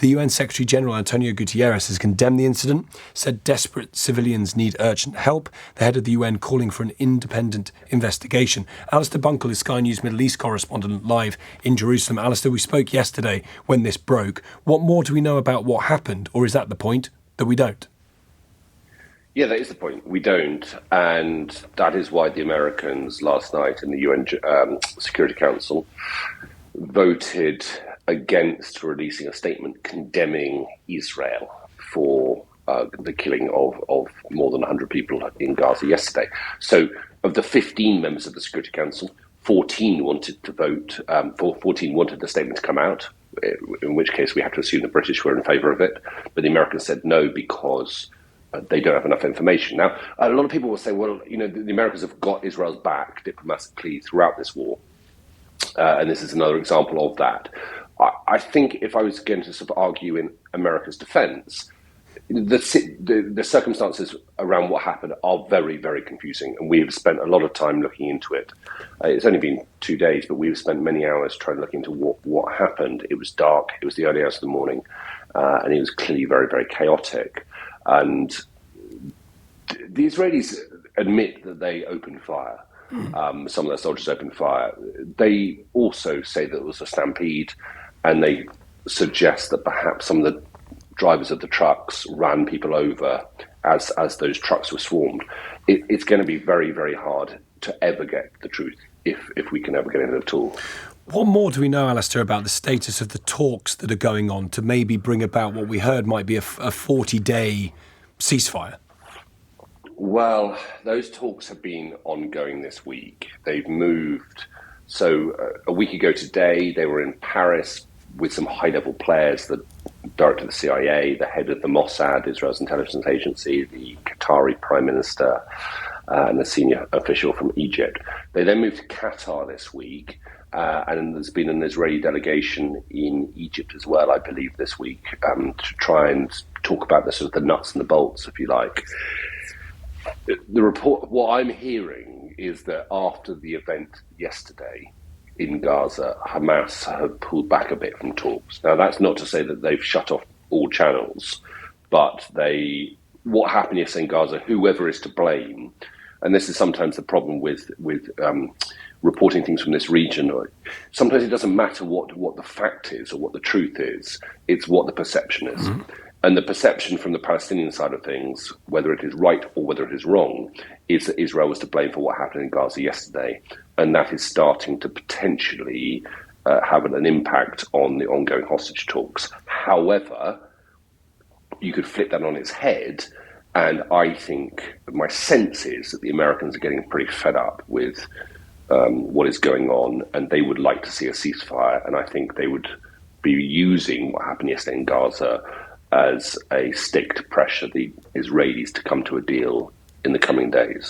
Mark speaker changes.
Speaker 1: The UN Secretary-General Antonio Guterres has condemned the incident, said desperate civilians need urgent help. The head of the UN calling for an independent investigation. Alistair Bunkell is Sky News Middle East correspondent live in Jerusalem. Alistair, we spoke yesterday when this broke. What more do we know about what happened, or is that the point, that we don't?
Speaker 2: Yeah, that is the point. We don't. And that is why the Americans last night in the UN Security Council voted against releasing a statement condemning Israel for the killing of more than 100 people in Gaza yesterday. So of the 15 members of the Security Council, 14 wanted to vote, 14 wanted the statement to come out, in which case we have to assume the British were in favour of it. But the Americans said no because they don't have enough information. Now, a lot of people will say, well, you know, the Americans have got Israel's back diplomatically throughout this war. And this is another example of that. I think if I was going to sort of argue in America's defence, the circumstances around what happened are very, very confusing. And we've spent a lot of time looking into it. It's only been 2 days, but we've spent many hours trying to look into what happened. It was dark. It was the early hours of the morning. And it was clearly very, very chaotic. And the Israelis admit that they opened fire. Some of their soldiers opened fire. They also say that it was a stampede, and they suggest that perhaps some of the drivers of the trucks ran people over as those trucks were swarmed. It's going to be very, very hard to ever get the truth, if we can ever get it at all.
Speaker 1: What more do we know, Alistair, about the status of the talks that are going on to maybe bring about what we heard might be a 40-day ceasefire?
Speaker 2: Well, those talks have been ongoing this week. They've moved. So a week ago today, they were in Paris with some high-level players, the director of the CIA, the head of the Mossad, Israel's intelligence agency, the Qatari Prime Minister, and a senior official from Egypt. They then moved to Qatar this week, and there's been an Israeli delegation in Egypt as well, I believe, this week, to try and talk about the sort of the nuts and the bolts, if you like. The report, what I'm hearing is that after the event yesterday in Gaza, Hamas have pulled back a bit from talks. Now, that's not to say that they've shut off all channels, but what happened yesterday in Gaza, whoever is to blame, and this is sometimes the problem with reporting things from this region, sometimes it doesn't matter what the fact is or what the truth is, it's what the perception is. Mm-hmm. And the perception from the Palestinian side of things, whether it is right or whether it is wrong, is that Israel was to blame for what happened in Gaza yesterday. And that is starting to potentially have an impact on the ongoing hostage talks. However, you could flip that on its head. And I think my sense is that the Americans are getting pretty fed up with what is going on. And they would like to see a ceasefire. And I think they would be using what happened yesterday in Gaza as a stick to pressure the Israelis to come to a deal in the coming days.